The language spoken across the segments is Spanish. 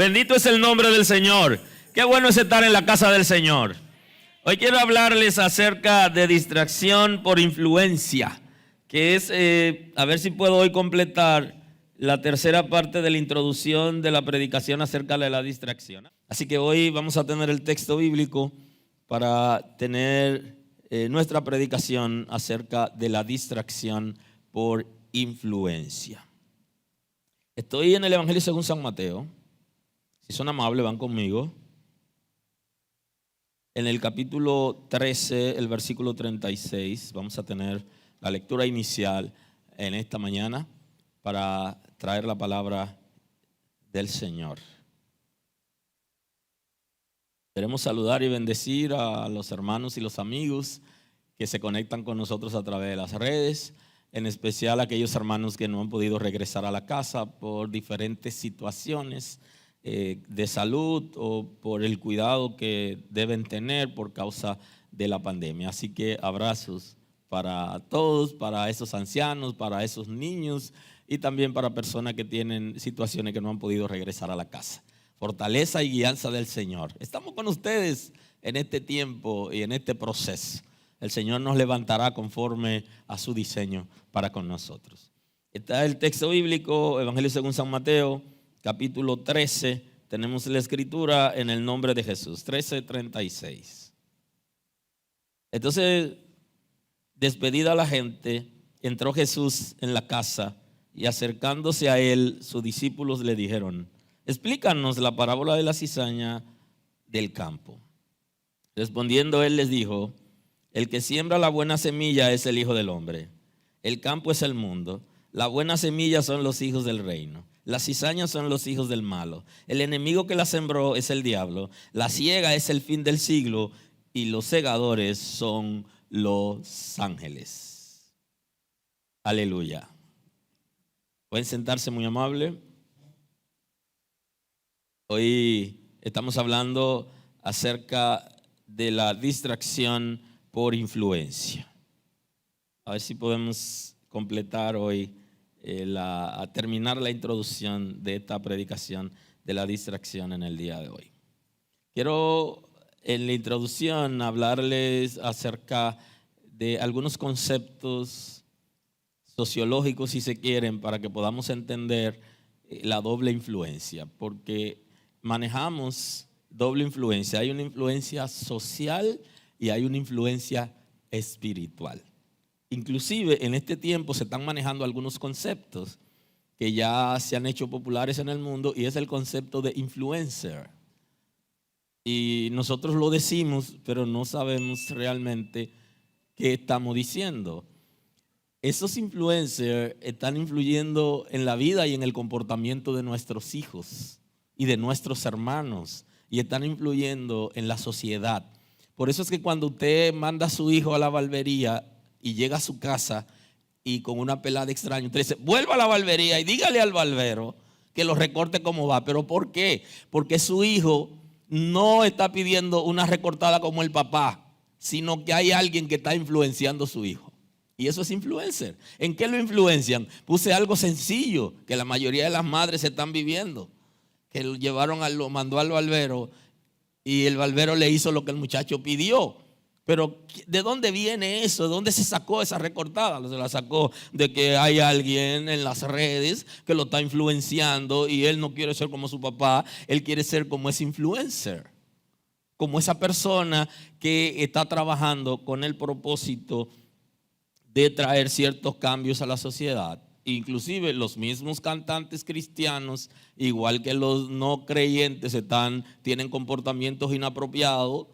Bendito es el nombre del Señor. Qué bueno es estar en la casa del Señor. Hoy quiero hablarles acerca de distracción por influencia, que es, a ver si puedo hoy completar la tercera parte de la introducción de la predicación acerca de la distracción. Así que hoy vamos a tener el texto bíblico para tener nuestra predicación acerca de la distracción por influencia. Estoy en el Evangelio según San Mateo. Si son amables, van conmigo. En el capítulo 13, el versículo 36, vamos a tener la lectura inicial en esta mañana para traer la palabra del Señor. Queremos saludar y bendecir a los hermanos y los amigos que se conectan con nosotros a través de las redes, en especial a aquellos hermanos que no han podido regresar a la casa por diferentes situaciones de salud o por el cuidado que deben tener por causa de la pandemia. Así que abrazos para todos, para esos ancianos, para esos niños y también para personas que tienen situaciones que no han podido regresar a la casa. Fortaleza y guianza del Señor. Estamos con ustedes en este tiempo y en este proceso. El Señor nos levantará conforme a su diseño para con nosotros. Está el texto bíblico, Evangelio según San Mateo, capítulo 13, tenemos la escritura en el nombre de Jesús, 13:36. Entonces, despedida la gente, entró Jesús en la casa y acercándose a él, sus discípulos le dijeron: explícanos la parábola de la cizaña del campo. Respondiendo él les dijo: el que siembra la buena semilla es el Hijo del Hombre. El campo es el mundo. La buena semilla son los hijos del reino. Las cizañas son los hijos del malo. El enemigo que la sembró es el diablo. La siega es el fin del siglo y los segadores son los ángeles. Aleluya. Pueden sentarse, muy amable. Hoy estamos hablando acerca de la distracción por influencia. A ver si podemos completar hoy a terminar la introducción de esta predicación de la distracción en el día de hoy. Quiero en la introducción hablarles acerca de algunos conceptos sociológicos, si se quieren, para que podamos entender la doble influencia, porque manejamos doble influencia. Hay una influencia social y hay una influencia espiritual. Inclusive en este tiempo se están manejando algunos conceptos que ya se han hecho populares en el mundo y es el concepto de influencer. Y nosotros lo decimos, pero no sabemos realmente qué estamos diciendo. Esos influencers están influyendo en la vida y en el comportamiento de nuestros hijos y de nuestros hermanos y están influyendo en la sociedad. Por eso es que cuando usted manda a su hijo a la barbería y llega a su casa y con una pelada extraña, usted dice: vuelva a la barbería y dígale al barbero que lo recorte como va. ¿Pero por qué? Porque su hijo no está pidiendo una recortada como el papá, sino que hay alguien que está influenciando a su hijo. Y eso es influencer. ¿En qué lo influencian? Puse algo sencillo que la mayoría de las madres están viviendo, que lo mandó al barbero y el barbero le hizo lo que el muchacho pidió. Pero ¿de dónde viene eso? ¿De dónde se sacó esa recortada? Se la sacó de que hay alguien en las redes que lo está influenciando y él no quiere ser como su papá, él quiere ser como ese influencer, como esa persona que está trabajando con el propósito de traer ciertos cambios a la sociedad. Inclusive los mismos cantantes cristianos, igual que los no creyentes, tienen comportamientos inapropiados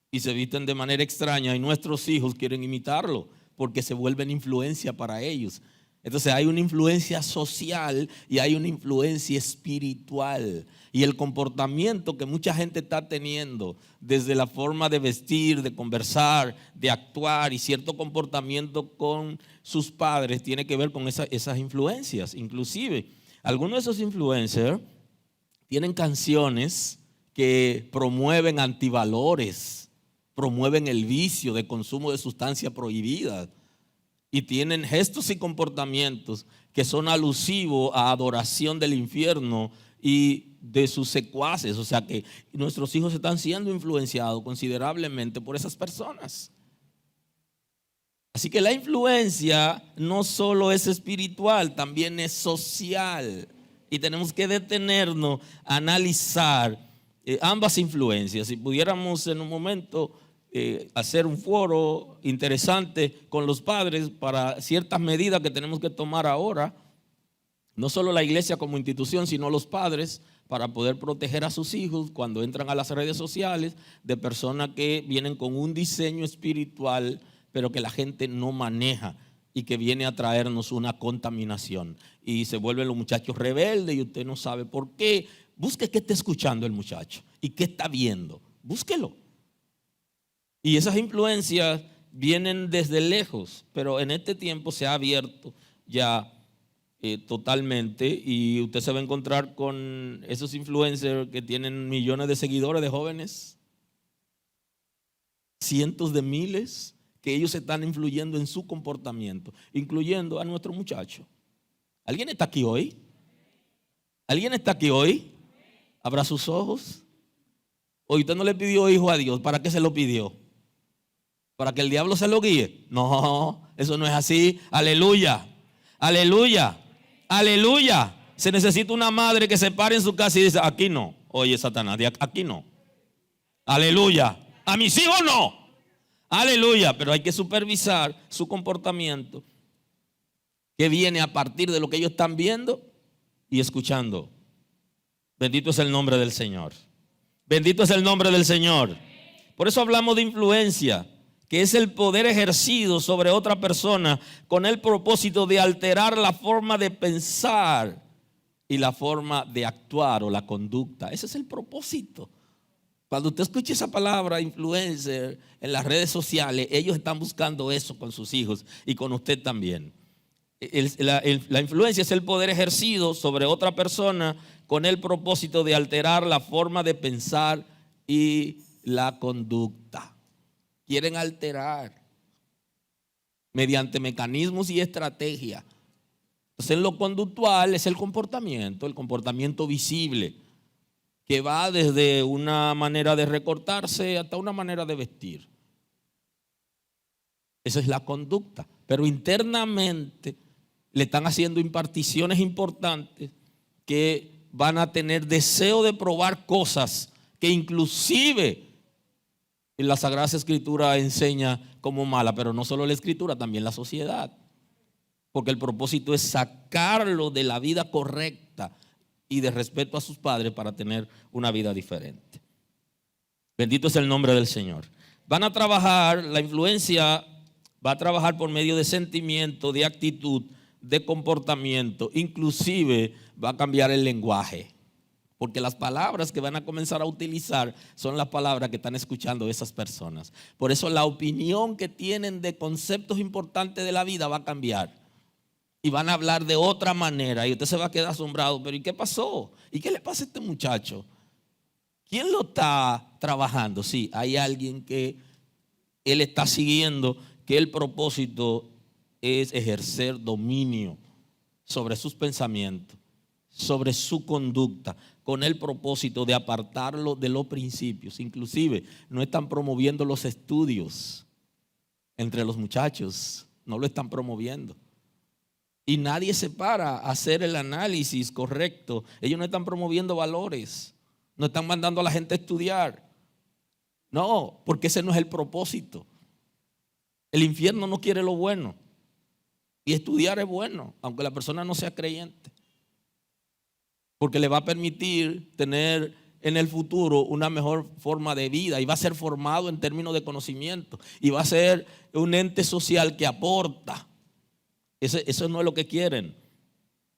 y se visten de manera extraña, y nuestros hijos quieren imitarlo porque se vuelven influencia para ellos. Entonces hay una influencia social y hay una influencia espiritual. Y el comportamiento que mucha gente está teniendo, desde la forma de vestir, de conversar, de actuar y cierto comportamiento con sus padres, tiene que ver con esas influencias. Inclusive algunos de esos influencers tienen canciones que promueven antivalores, promueven el vicio de consumo de sustancias prohibidas y tienen gestos y comportamientos que son alusivos a adoración del infierno y de sus secuaces. O sea que nuestros hijos están siendo influenciados considerablemente por esas personas. Así que la influencia no solo es espiritual, también es social. Y tenemos que detenernos a analizar ambas influencias. Si pudiéramos en un momento hacer un foro interesante con los padres para ciertas medidas que tenemos que tomar ahora, no solo la iglesia como institución, sino los padres, para poder proteger a sus hijos cuando entran a las redes sociales de personas que vienen con un diseño espiritual, pero que la gente no maneja y que viene a traernos una contaminación. Y se vuelven los muchachos rebeldes y usted no sabe por qué. Busque qué está escuchando el muchacho y qué está viendo. Búsquelo. Y esas influencias vienen desde lejos, pero en este tiempo se ha abierto ya totalmente, y usted se va a encontrar con esos influencers que tienen millones de seguidores de jóvenes, cientos de miles, que ellos están influyendo en su comportamiento, incluyendo a nuestro muchacho. ¿Alguien está aquí hoy? ¿Alguien está aquí hoy? ¿Abra sus ojos? ¿O usted no le pidió hijo a Dios? ¿Para qué se lo pidió? ¿Para que el diablo se lo guíe? No, eso no es así. Aleluya, aleluya, aleluya. Se necesita una madre que se pare en su casa y dice: aquí no. Oye, Satanás, aquí no. Aleluya. A mis hijos no. Aleluya. Pero hay que supervisar su comportamiento, que viene a partir de lo que ellos están viendo y escuchando. Bendito es el nombre del Señor. Bendito es el nombre del Señor. Por eso hablamos de influencia, que es el poder ejercido sobre otra persona con el propósito de alterar la forma de pensar y la forma de actuar o la conducta. Ese es el propósito. Cuando usted escuche esa palabra influencer en las redes sociales, ellos están buscando eso con sus hijos y con usted también. La influencia es el poder ejercido sobre otra persona con el propósito de alterar la forma de pensar y la conducta. Quieren alterar mediante mecanismos y estrategias. Entonces, en lo conductual es el comportamiento visible, que va desde una manera de recortarse hasta una manera de vestir. Esa es la conducta. Pero internamente le están haciendo imparticiones importantes que van a tener deseo de probar cosas que inclusive la Sagrada Escritura enseña como mala, pero no solo la Escritura, también la sociedad. Porque el propósito es sacarlo de la vida correcta y de respeto a sus padres para tener una vida diferente. Bendito es el nombre del Señor. Van a trabajar, la influencia va a trabajar por medio de sentimiento, de actitud, de comportamiento, inclusive va a cambiar el lenguaje. Porque las palabras que van a comenzar a utilizar son las palabras que están escuchando esas personas. Por eso la opinión que tienen de conceptos importantes de la vida va a cambiar. Y van a hablar de otra manera. Y usted se va a quedar asombrado. ¿Pero y qué pasó? ¿Y qué le pasa a este muchacho? ¿Quién lo está trabajando? Sí, hay alguien que él está siguiendo, que el propósito es ejercer dominio sobre sus pensamientos, sobre su conducta, con el propósito de apartarlo de los principios. Inclusive no están promoviendo los estudios entre los muchachos, no lo están promoviendo. Y nadie se para a hacer el análisis correcto. Ellos no están promoviendo valores, no están mandando a la gente a estudiar. No, porque ese no es el propósito. El infierno no quiere lo bueno, y estudiar es bueno, aunque la persona no sea creyente, porque le va a permitir tener en el futuro una mejor forma de vida y va a ser formado en términos de conocimiento y va a ser un ente social que aporta. Eso no es lo que quieren.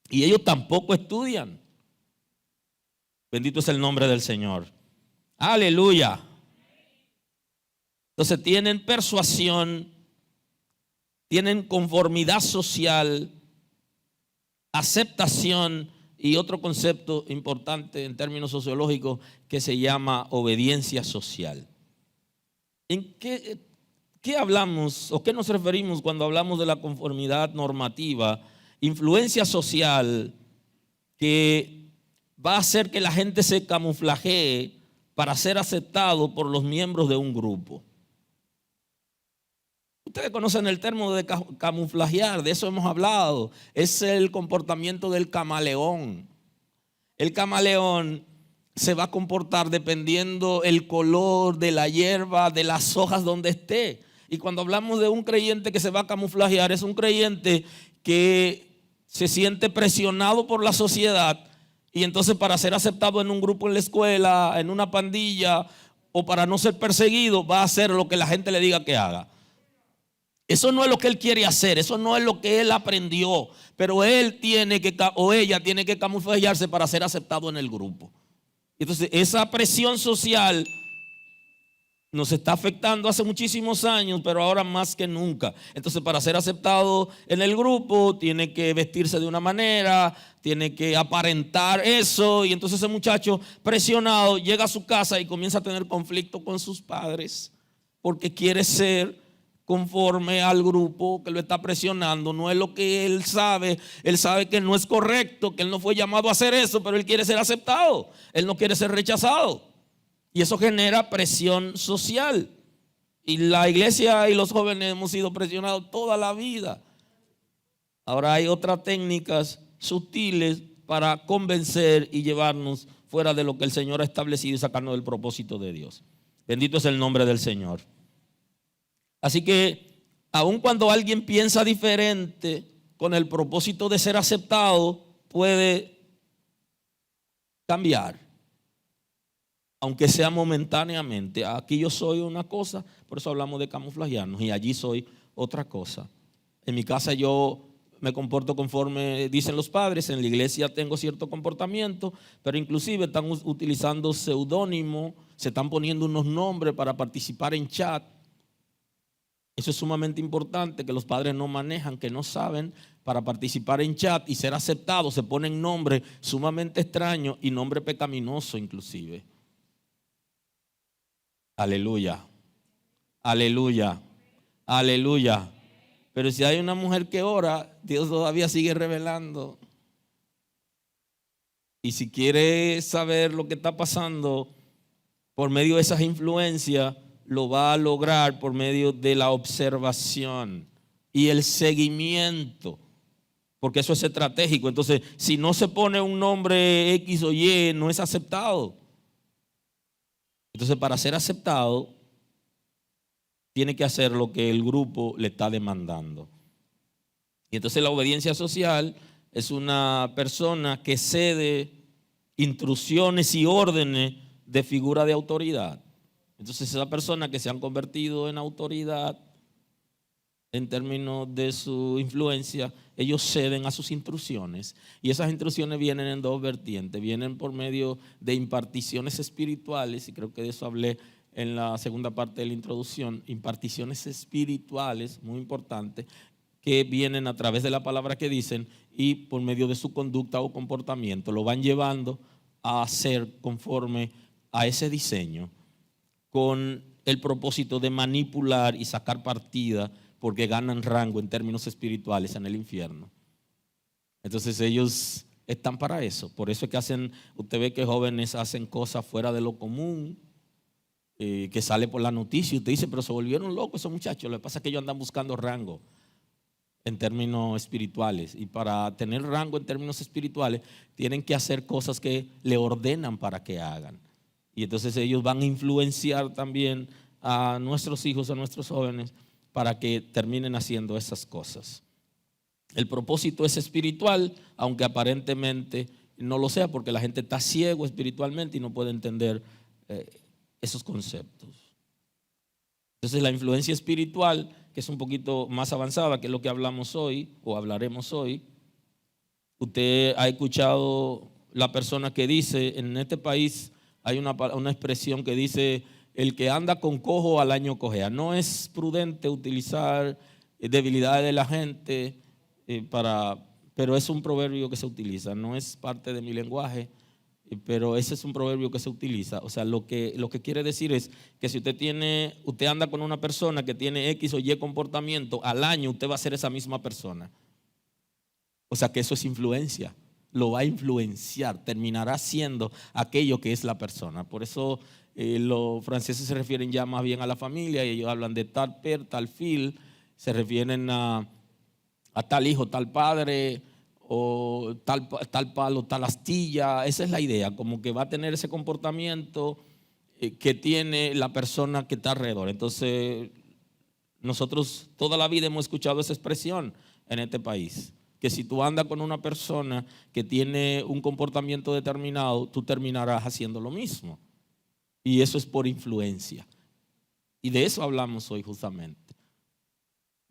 Y ellos tampoco estudian. Bendito es el nombre del Señor. Aleluya. Entonces tienen persuasión, tienen conformidad social, aceptación y otro concepto importante en términos sociológicos que se llama obediencia social. ¿En qué hablamos o qué nos referimos cuando hablamos de la conformidad normativa? Influencia social que va a hacer que la gente se camuflajee para ser aceptado por los miembros de un grupo. Ustedes conocen el término de camuflajear, de eso hemos hablado. Es el comportamiento del camaleón. El camaleón se va a comportar dependiendo el color de la hierba, de las hojas donde esté. Y cuando hablamos de un creyente que se va a camuflajear, es un creyente que se siente presionado por la sociedad y entonces para ser aceptado en un grupo en la escuela, en una pandilla o para no ser perseguido, va a hacer lo que la gente le diga que haga. Eso no es lo que él quiere hacer, eso no es lo que él aprendió, pero él tiene que, o ella tiene que camuflajearse para ser aceptado en el grupo. Entonces esa presión social nos está afectando hace muchísimos años, pero ahora más que nunca. Entonces para ser aceptado en el grupo tiene que vestirse de una manera, tiene que aparentar eso, y entonces ese muchacho presionado llega a su casa y comienza a tener conflicto con sus padres porque quiere ser conforme al grupo que lo está presionando. No es lo que él sabe que no es correcto, que él no fue llamado a hacer eso, pero él quiere ser aceptado, él no quiere ser rechazado. Y eso genera presión social. Y la iglesia y los jóvenes hemos sido presionados toda la vida. Ahora hay otras técnicas sutiles para convencer y llevarnos fuera de lo que el Señor ha establecido y sacarnos del propósito de Dios. Bendito es el nombre del Señor. Así que aun cuando alguien piensa diferente con el propósito de ser aceptado, puede cambiar, aunque sea momentáneamente. Aquí yo soy una cosa, por eso hablamos de camuflajearnos, y allí soy otra cosa. En mi casa yo me comporto conforme dicen los padres, en la iglesia tengo cierto comportamiento, pero inclusive están utilizando seudónimo, se están poniendo unos nombres para participar en chat. Eso es sumamente importante, que los padres no manejan, que no saben. Para participar en chat y ser aceptados se ponen nombres sumamente extraños y nombres pecaminosos inclusive. Aleluya, aleluya, aleluya. Pero si hay una mujer que ora, Dios todavía sigue revelando. Y si quiere saber lo que está pasando por medio de esas influencias, lo va a lograr por medio de la observación y el seguimiento, porque eso es estratégico. Entonces, si no se pone un nombre X o Y, no es aceptado. Entonces, para ser aceptado, tiene que hacer lo que el grupo le está demandando. Y entonces la obediencia social es una persona que cede instrucciones y órdenes de figura de autoridad. Entonces esa persona que se han convertido en autoridad en términos de su influencia, ellos ceden a sus instrucciones, y esas instrucciones vienen en dos vertientes. Vienen por medio de imparticiones espirituales, y creo que de eso hablé en la segunda parte de la introducción. Imparticiones espirituales, muy importantes, que vienen a través de la palabra que dicen y por medio de su conducta o comportamiento lo van llevando a ser conforme a ese diseño, con el propósito de manipular y sacar partida, porque ganan rango en términos espirituales en el infierno. Entonces ellos están para eso. Por eso es que usted ve que jóvenes hacen cosas fuera de lo común, que sale por la noticia, y usted dice, pero se volvieron locos esos muchachos. Lo que pasa es que ellos andan buscando rango en términos espirituales, y para tener rango en términos espirituales tienen que hacer cosas que le ordenan para que hagan. Y entonces ellos van a influenciar también a nuestros hijos, a nuestros jóvenes, para que terminen haciendo esas cosas. El propósito es espiritual, aunque aparentemente no lo sea, porque la gente está ciego espiritualmente y no puede entender esos conceptos. Entonces la influencia espiritual, que es un poquito más avanzada, que es lo que hablamos hoy o hablaremos hoy. Usted ha escuchado la persona que dice, en este país hay una expresión que dice, el que anda con cojo al año cojea. No es prudente utilizar debilidades de la gente pero es un proverbio que se utiliza. No es parte de mi lenguaje, pero ese es un proverbio que se utiliza. O sea, lo que quiere decir es que si usted anda con una persona que tiene X o Y comportamiento, al año usted va a ser esa misma persona. O sea, que eso es influencia. lo va a influenciar, terminará siendo aquello que es la persona. Por eso los franceses se refieren ya más bien a la familia y ellos hablan de tal père, tal fil, se refieren a tal hijo, tal padre, o tal palo, tal astilla. Esa es la idea, como que va a tener ese comportamiento que tiene la persona que está alrededor. Entonces, nosotros toda la vida hemos escuchado esa expresión en este país, que si tú andas con una persona que tiene un comportamiento determinado, tú terminarás haciendo lo mismo. Y eso es por influencia. Y de eso hablamos hoy justamente,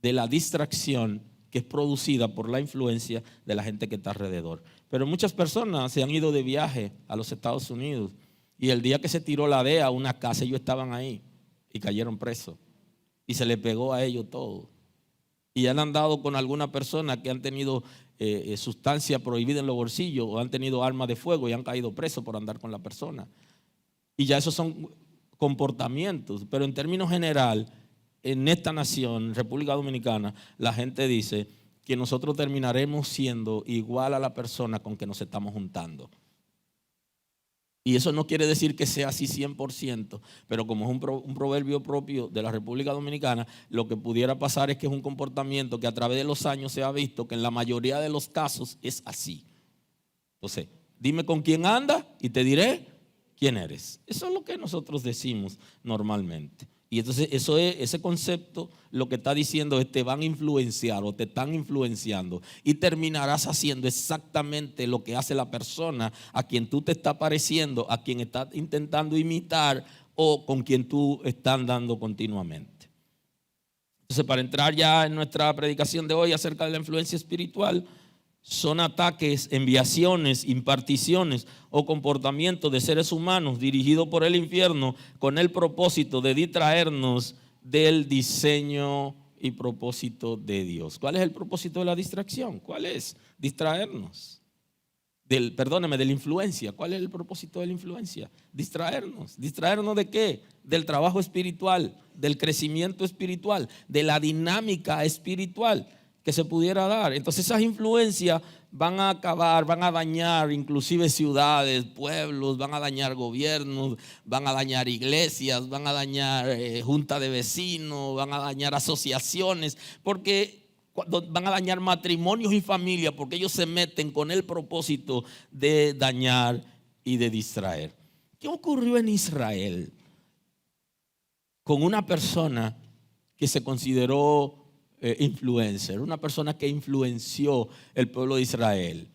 de la distracción que es producida por la influencia de la gente que está alrededor. Pero muchas personas se han ido de viaje a los Estados Unidos y el día que se tiró la DEA a una casa, ellos estaban ahí y cayeron presos y se les pegó a ellos todo. Y han andado con alguna persona que han tenido sustancia prohibida en los bolsillos o han tenido armas de fuego y han caído presos por andar con la persona. Y ya esos son comportamientos, pero en términos general, en esta nación, República Dominicana, la gente dice que nosotros terminaremos siendo igual a la persona con que nos estamos juntando. Y eso no quiere decir que sea así 100%, pero como es un proverbio propio de la República Dominicana, lo que pudiera pasar es que es un comportamiento que a través de los años se ha visto que en la mayoría de los casos es así. Entonces, dime con quién andas y te diré quién eres. Eso es lo que nosotros decimos normalmente. Y entonces ese concepto lo que está diciendo es te van a influenciar o te están influenciando y terminarás haciendo exactamente lo que hace la persona a quien tú te estás pareciendo, a quien estás intentando imitar o con quien tú estás andando continuamente. Entonces, para entrar ya en nuestra predicación de hoy acerca de la influencia espiritual, son ataques, enviaciones, imparticiones o comportamientos de seres humanos dirigidos por el infierno con el propósito de distraernos del diseño y propósito de Dios. ¿Cuál es el propósito de la distracción? ¿Cuál es? Distraernos. De la influencia. ¿Cuál es el propósito de la influencia? Distraernos. ¿Distraernos de qué? Del trabajo espiritual, del crecimiento espiritual, de la dinámica espiritual que se pudiera dar. Entonces esas influencias van a acabar, van a dañar inclusive ciudades, pueblos, van a dañar gobiernos, van a dañar iglesias, van a dañar junta de vecinos, van a dañar asociaciones, porque van a dañar matrimonios y familias, porque ellos se meten con el propósito de dañar y de distraer. ¿Qué ocurrió en Israel con una persona que se consideró influencer, una persona que influenció el pueblo de Israel?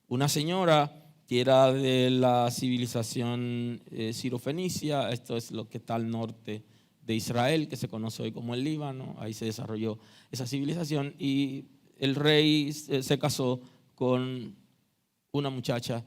Una señora que era de la civilización sirofenicia, esto es lo que está al norte de Israel, que se conoce hoy como el Líbano. Ahí se desarrolló esa civilización y el rey se casó con una muchacha,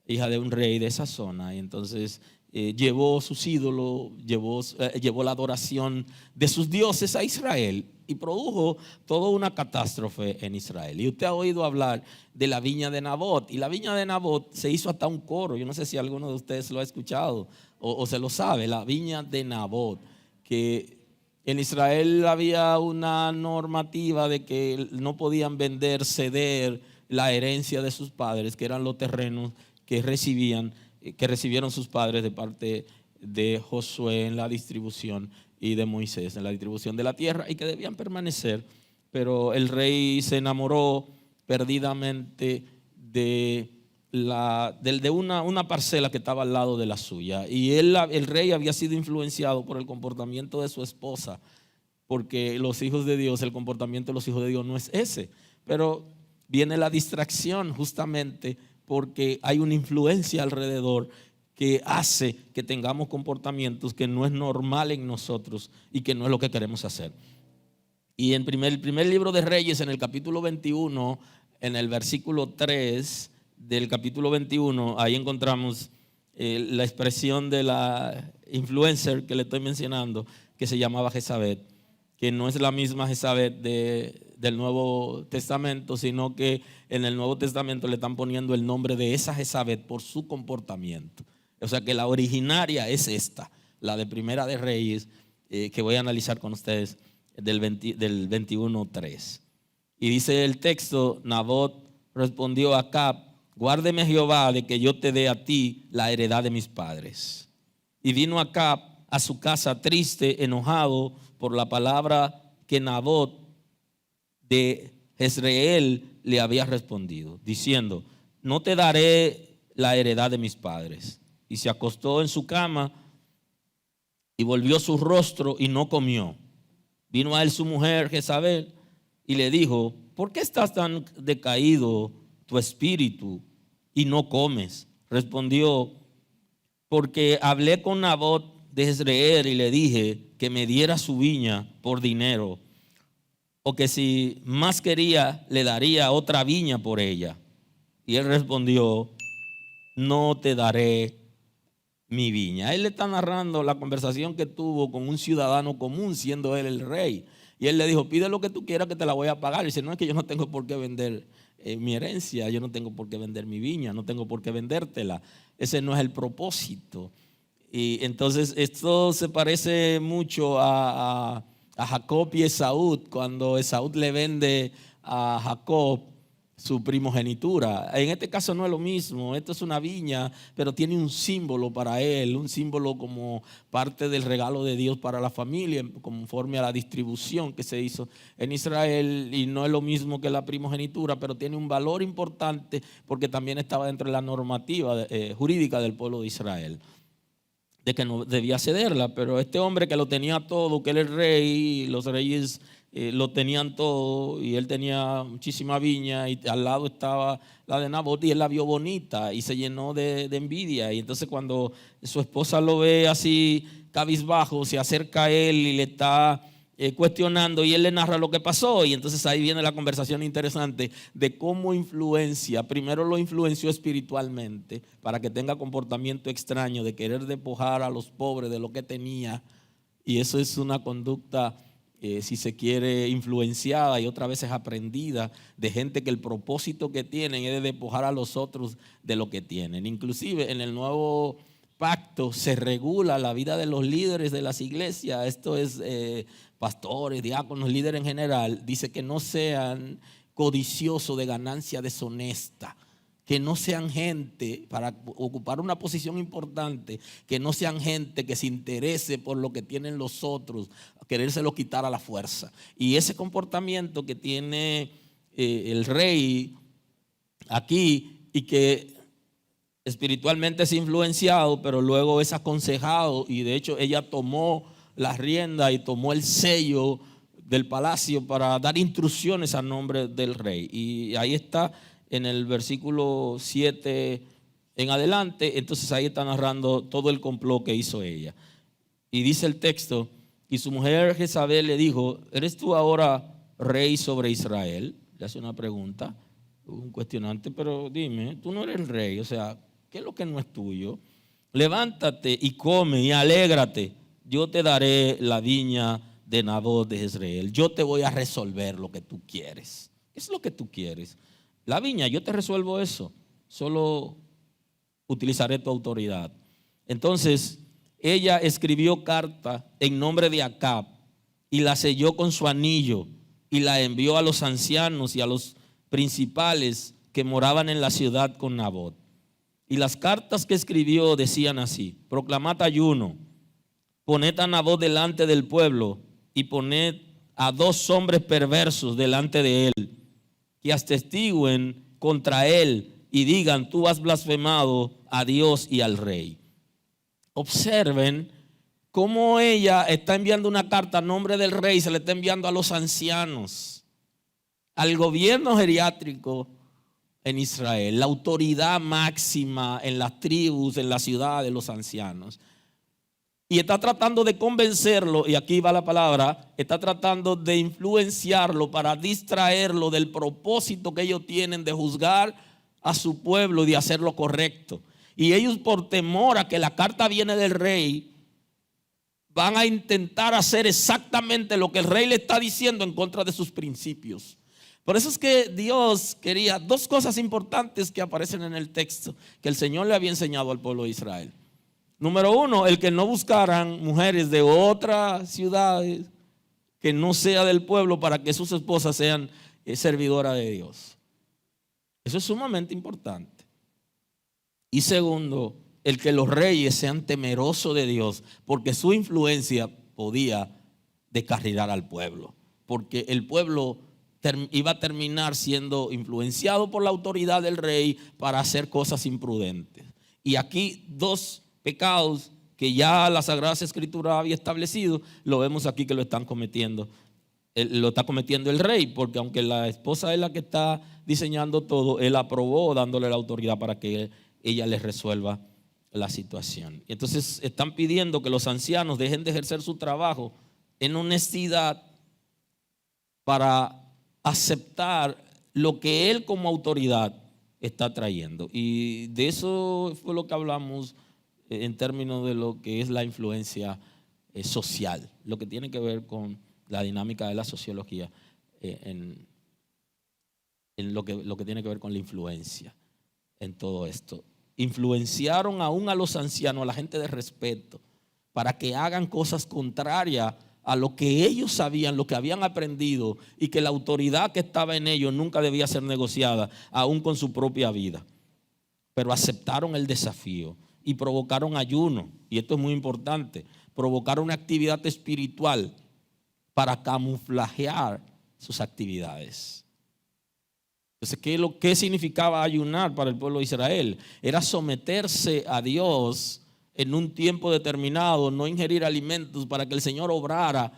hija de un rey de esa zona, y entonces llevó sus ídolos, llevó la adoración de sus dioses a Israel y produjo toda una catástrofe en Israel. Y usted ha oído hablar de la viña de Nabot, y la viña de Nabot se hizo hasta un coro. Yo no sé si alguno de ustedes lo ha escuchado o se lo sabe, la viña de Nabot, que en Israel había una normativa de que no podían vender, ceder la herencia de sus padres, que eran los terrenos que recibieron sus padres de parte de Josué en la distribución y de Moisés en la distribución de la tierra, y que debían permanecer. Pero el rey se enamoró perdidamente de una parcela que estaba al lado de la suya, y el rey había sido influenciado por el comportamiento de su esposa, porque los hijos de Dios, el comportamiento de los hijos de Dios no es ese. Pero viene la distracción justamente porque hay una influencia alrededor que hace que tengamos comportamientos que no es normal en nosotros y que no es lo que queremos hacer. Y en el primer libro de Reyes, en el capítulo 21, en el versículo 3 del capítulo 21, ahí encontramos la expresión de la influencer que le estoy mencionando, que se llamaba Jezabel, que no es la misma Jezabel del Nuevo Testamento, sino que en el Nuevo Testamento le están poniendo el nombre de esa Jezabel por su comportamiento. O sea que la originaria es esta, la de Primera de Reyes, que voy a analizar con ustedes del 21:3. Y dice el texto: Nabot respondió a Acab, guárdeme Jehová de que yo te dé a ti la heredad de mis padres. Y vino Acab a su casa triste, enojado por la palabra que Nabot de Jezreel le había respondido, diciendo: no te daré la heredad de mis padres. Y se acostó en su cama y volvió su rostro y no comió. Vino a él su mujer Jezabel y le dijo: ¿por qué estás tan decaído tu espíritu y no comes? Respondió: porque hablé con Nabot de Jezreel y le dije que me diera su viña por dinero, o que si más quería le daría otra viña por ella. Y él respondió: no te daré mi viña. Él le está narrando la conversación que tuvo con un ciudadano común, siendo él el rey. Y él le dijo: pide lo que tú quieras que te la voy a pagar. Y dice: no, es que yo no tengo por qué vender mi herencia, yo no tengo por qué vender mi viña, no tengo por qué vendértela. Ese no es el propósito. Y entonces esto se parece mucho a Jacob y Esaú, cuando Esaú le vende a Jacob su primogenitura. En este caso no es lo mismo. Esto es una viña, pero tiene un símbolo para él, un símbolo como parte del regalo de Dios para la familia, conforme a la distribución que se hizo en Israel. Y no es lo mismo que la primogenitura, pero tiene un valor importante porque también estaba dentro de la normativa jurídica del pueblo de Israel, de que no debía cederla. Pero este hombre que lo tenía todo, que él es rey, los reyes lo tenían todo, y él tenía muchísima viña, y al lado estaba la de Nabot, y él la vio bonita y se llenó de envidia. Y entonces cuando su esposa lo ve así cabizbajo, se acerca a él y le está cuestionando, y él le narra lo que pasó. Y entonces ahí viene la conversación interesante de cómo influencia. Primero lo influenció espiritualmente para que tenga comportamiento extraño de querer despojar a los pobres de lo que tenía, y eso es una conducta si se quiere influenciada y otras veces aprendida de gente que el propósito que tienen es de despojar a los otros de lo que tienen. Inclusive en el nuevo pacto se regula la vida de los líderes de las iglesias. Esto es pastores, diáconos, líderes en general. Dice que no sean codiciosos de ganancia deshonesta, que no sean gente, para ocupar una posición importante, que no sean gente que se interese por lo que tienen los otros, querérselo quitar a la fuerza. Y ese comportamiento que tiene el rey aquí, y que espiritualmente es influenciado, pero luego es aconsejado, y de hecho ella tomó la rienda y tomó el sello del palacio para dar instrucciones a nombre del rey. Y ahí está en el versículo 7 en adelante. Entonces ahí está narrando todo el complot que hizo ella. Y dice el texto: y su mujer Jezabel le dijo: ¿eres tú ahora rey sobre Israel? Le hace una pregunta, un cuestionante: pero dime, tú no eres rey, o sea, ¿qué es lo que no es tuyo? Levántate y come y alégrate, yo te daré la viña de Nabot de Jezreel. Yo te voy a resolver lo que tú quieres. ¿Qué es lo que tú quieres? La viña, yo te resuelvo eso, solo utilizaré tu autoridad. Entonces ella escribió carta en nombre de Acab y la selló con su anillo y la envió a los ancianos y a los principales que moraban en la ciudad con Nabot. Y las cartas que escribió decían así: proclamad ayuno, poned a Nabot delante del pueblo y poned a 2 hombres perversos delante de él, que atestiguen contra él y digan: tú has blasfemado a Dios y al rey. Observen cómo ella está enviando una carta a nombre del rey, se le está enviando a los ancianos, al gobierno geriátrico en Israel, la autoridad máxima en las tribus, en la ciudad de los ancianos. Y está tratando de convencerlo, y aquí va la palabra, está tratando de influenciarlo para distraerlo del propósito que ellos tienen de juzgar a su pueblo y de hacer lo correcto. Y ellos, por temor a que la carta viene del rey, van a intentar hacer exactamente lo que el rey le está diciendo en contra de sus principios. Por eso es que Dios quería 2 cosas importantes que aparecen en el texto que el Señor le había enseñado al pueblo de Israel. Número 1, el que no buscaran mujeres de otras ciudades que no sea del pueblo para que sus esposas sean servidoras de Dios. Eso es sumamente importante. Y segundo, el que los reyes sean temerosos de Dios, porque su influencia podía descarrilar al pueblo, porque el pueblo iba a terminar siendo influenciado por la autoridad del rey para hacer cosas imprudentes. Y aquí dos pecados que ya la Sagrada Escritura había establecido, lo vemos aquí que lo está cometiendo el rey, porque aunque la esposa es la que está diseñando todo, él aprobó dándole la autoridad para que ella les resuelva la situación. Y entonces están pidiendo que los ancianos dejen de ejercer su trabajo en honestidad para aceptar lo que él como autoridad está trayendo. Y de eso fue lo que hablamos en términos de lo que es la influencia social, lo que tiene que ver con la dinámica de la sociología en lo que tiene que ver con la influencia en todo esto. Influenciaron aún a los ancianos, a la gente de respeto, para que hagan cosas contrarias a lo que ellos sabían, lo que habían aprendido, y que la autoridad que estaba en ellos nunca debía ser negociada, aún con su propia vida. Pero aceptaron el desafío y provocaron ayuno, y esto es muy importante, provocaron una actividad espiritual para camuflajear sus actividades. Entonces, ¿qué significaba ayunar para el pueblo de Israel? Era someterse a Dios en un tiempo determinado, no ingerir alimentos para que el Señor obrara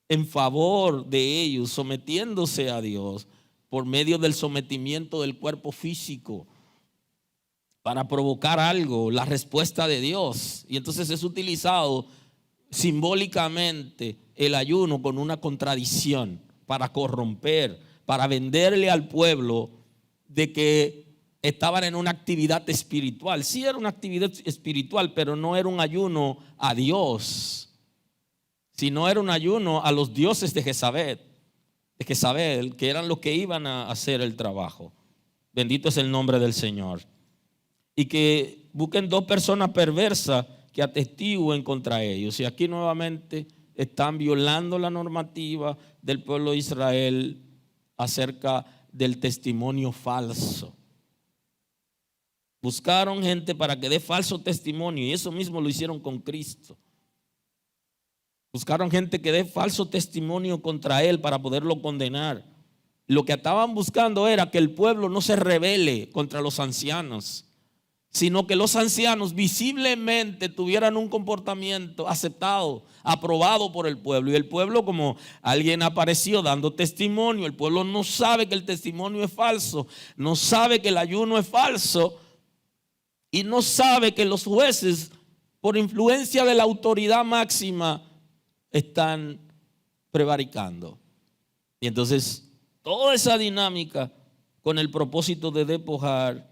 en favor de ellos, sometiéndose a Dios por medio del sometimiento del cuerpo físico para provocar algo, la respuesta de Dios. Y entonces es utilizado simbólicamente el ayuno con una contradicción para corromper, para venderle al pueblo de que estaban en una actividad espiritual. Sí era una actividad espiritual, pero no era un ayuno a Dios, sino era un ayuno a los dioses de Jezabel, que eran los que iban a hacer el trabajo. Bendito es el nombre del Señor. Y que busquen dos personas perversas que atestiguen contra ellos. Y aquí nuevamente están violando la normativa del pueblo de Israel acerca del testimonio falso. Buscaron gente para que dé falso testimonio, y eso mismo lo hicieron con Cristo. Buscaron gente que dé falso testimonio contra él para poderlo condenar. Lo que estaban buscando era que el pueblo no se rebele contra los ancianos, sino que los ancianos visiblemente tuvieran un comportamiento aceptado, aprobado por el pueblo. Y el pueblo, como alguien apareció dando testimonio, el pueblo no sabe que el testimonio es falso, no sabe que el ayuno es falso, y no sabe que los jueces, por influencia de la autoridad máxima, están prevaricando. Y entonces toda esa dinámica con el propósito de despojar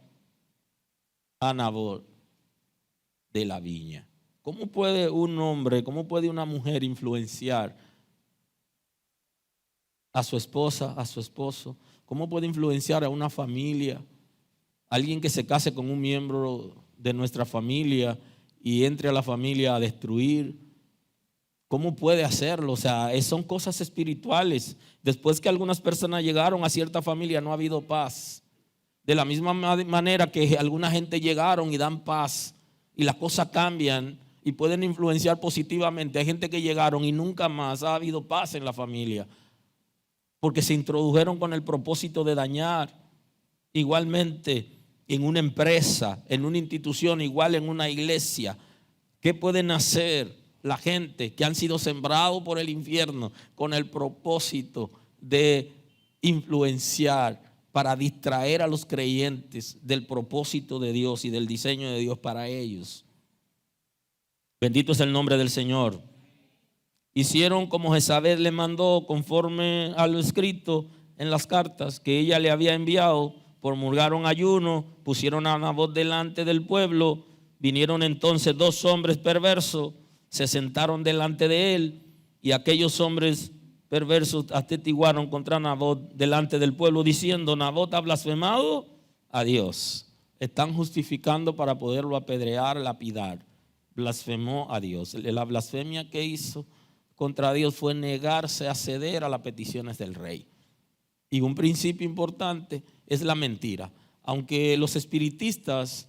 a Nabot de la viña. ¿Cómo puede un hombre, cómo puede una mujer influenciar a su esposa, a su esposo? ¿Cómo puede influenciar a una familia? Alguien que se case con un miembro de nuestra familia y entre a la familia a destruir. ¿Cómo puede hacerlo? O sea, son cosas espirituales. Después que algunas personas llegaron a cierta familia, no ha habido paz. De la misma manera que alguna gente llegaron y dan paz y las cosas cambian y pueden influenciar positivamente. Hay gente que llegaron y nunca más ha habido paz en la familia porque se introdujeron con el propósito de dañar. Igualmente en una empresa, en una institución, igual en una iglesia. ¿Qué pueden hacer la gente que han sido sembrados por el infierno con el propósito de influenciar para distraer a los creyentes del propósito de Dios y del diseño de Dios para ellos? Bendito es el nombre del Señor. Hicieron como Jezabel le mandó, conforme a lo escrito en las cartas que ella le había enviado. Promulgaron ayuno, pusieron a Nabot delante del pueblo. Vinieron entonces dos hombres perversos, se sentaron delante de él, y aquellos hombres perversos atestiguaron contra Nabot delante del pueblo, diciendo: Nabot ha blasfemado a Dios. Están justificando para poderlo apedrear, lapidar. Blasfemó a Dios. La blasfemia que hizo contra Dios fue negarse a ceder a las peticiones del rey. Y un principio importante es la mentira. Aunque los espiritistas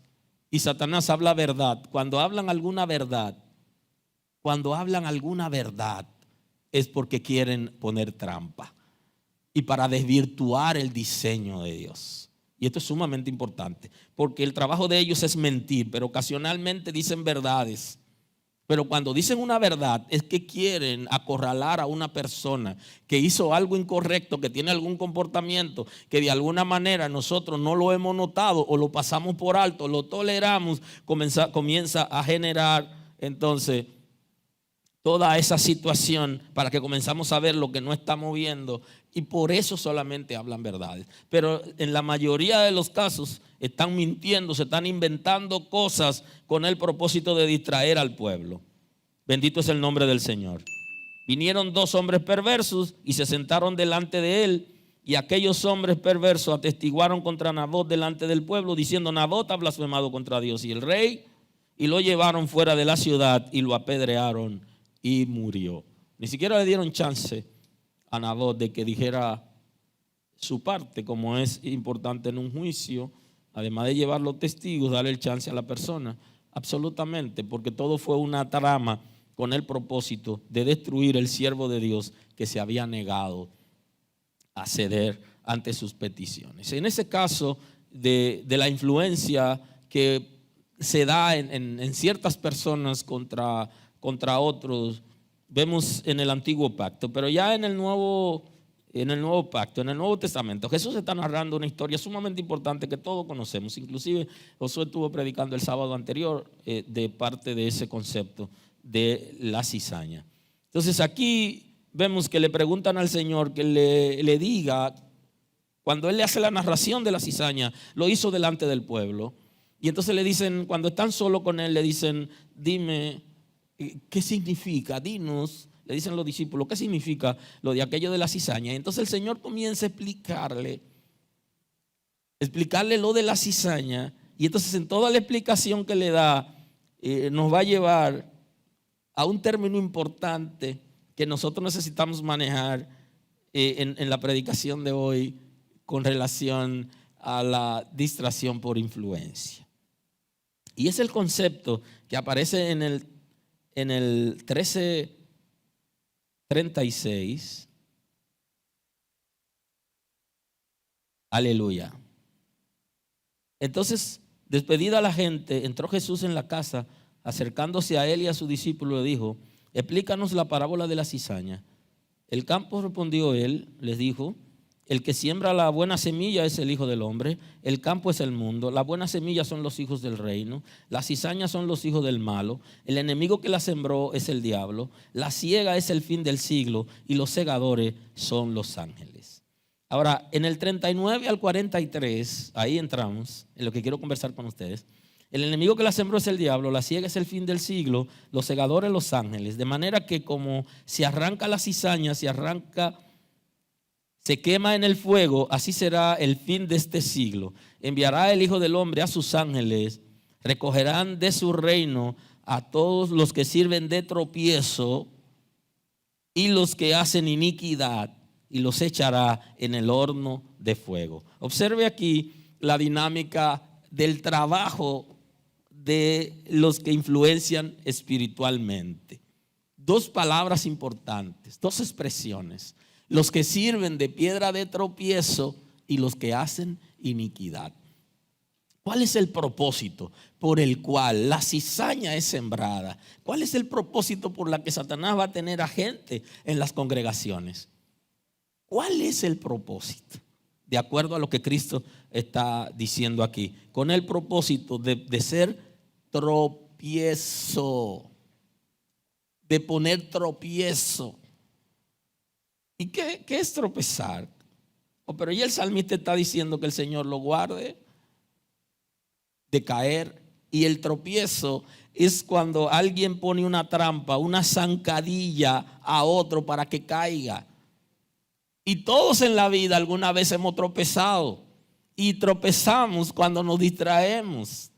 y Satanás habla verdad, cuando hablan alguna verdad, es porque quieren poner trampa y para desvirtuar el diseño de Dios. Y esto es sumamente importante, porque el trabajo de ellos es mentir, pero ocasionalmente dicen verdades. Pero cuando dicen una verdad es que quieren acorralar a una persona que hizo algo incorrecto, que tiene algún comportamiento que de alguna manera nosotros no lo hemos notado o lo pasamos por alto, lo toleramos, comienza a generar entonces toda esa situación para que comenzamos a ver lo que no estamos viendo, y por eso solamente hablan verdades. Pero en la mayoría de los casos están mintiendo, se están inventando cosas con el propósito de distraer al pueblo. Bendito es el nombre del Señor. Vinieron 2 hombres perversos y se sentaron delante de él, y aquellos hombres perversos atestiguaron contra Nabot delante del pueblo, diciendo: Nabot ha blasfemado contra Dios y el rey, y lo llevaron fuera de la ciudad y lo apedrearon y murió. Ni siquiera le dieron chance a Nabot de que dijera su parte, como es importante en un juicio, además de llevar los testigos, darle el chance a la persona. Absolutamente, porque todo fue una trama con el propósito de destruir el siervo de Dios que se había negado a ceder ante sus peticiones. En ese caso de la influencia que se da en ciertas personas contra otros, vemos en el antiguo pacto, pero ya en el nuevo pacto, en el Nuevo Testamento, Jesús está narrando una historia sumamente importante que todos conocemos. Inclusive Josué estuvo predicando el sábado anterior de parte de ese concepto de la cizaña. Entonces aquí vemos que le preguntan al Señor que le diga, cuando Él le hace la narración de la cizaña, lo hizo delante del pueblo, y entonces le dicen, cuando están solo con Él, le dicen: dime, ¿qué significa? Dinos, le dicen los discípulos, ¿qué significa lo de aquello de la cizaña? Y entonces el Señor comienza a explicarle lo de la cizaña, y entonces en toda la explicación que le da nos va a llevar a un término importante que nosotros necesitamos manejar en la predicación de hoy con relación a la distracción por influencia. Y es el concepto que aparece en el 13:36. Aleluya. Entonces, despedida la gente, entró Jesús en la casa, acercándose a él y a su discípulo, le dijo: explícanos la parábola de la cizaña. El campo, respondió él, les dijo: el que siembra la buena semilla es el Hijo del Hombre, el campo es el mundo, la buena semilla son los hijos del reino, las cizañas son los hijos del malo, el enemigo que la sembró es el diablo, la siega es el fin del siglo y los segadores son los ángeles. Ahora, en el 39 al 43, ahí entramos en lo que quiero conversar con ustedes. El enemigo que la sembró es el diablo, la siega es el fin del siglo, los segadores los ángeles. De manera que como se arranca la cizaña, se quema en el fuego, así será el fin de este siglo. Enviará el Hijo del Hombre a sus ángeles, recogerán de su reino a todos los que sirven de tropiezo y los que hacen iniquidad, y los echará en el horno de fuego. Observe aquí la dinámica del trabajo de los que influencian espiritualmente. 2 palabras importantes, 2 expresiones: los que sirven de piedra de tropiezo y los que hacen iniquidad. ¿Cuál es el propósito por el cual la cizaña es sembrada? ¿Cuál es el propósito por la que Satanás va a tener a gente en las congregaciones? ¿Cuál es el propósito? De acuerdo a lo que Cristo está diciendo aquí, con el propósito de ser tropiezo, de poner tropiezo. ¿Y qué es tropezar? Pero ya el salmista está diciendo que el Señor lo guarde de caer. Y el tropiezo es cuando alguien pone una trampa, una zancadilla a otro para que caiga. Y todos en la vida alguna vez hemos tropezado. Y tropezamos cuando nos distraemos.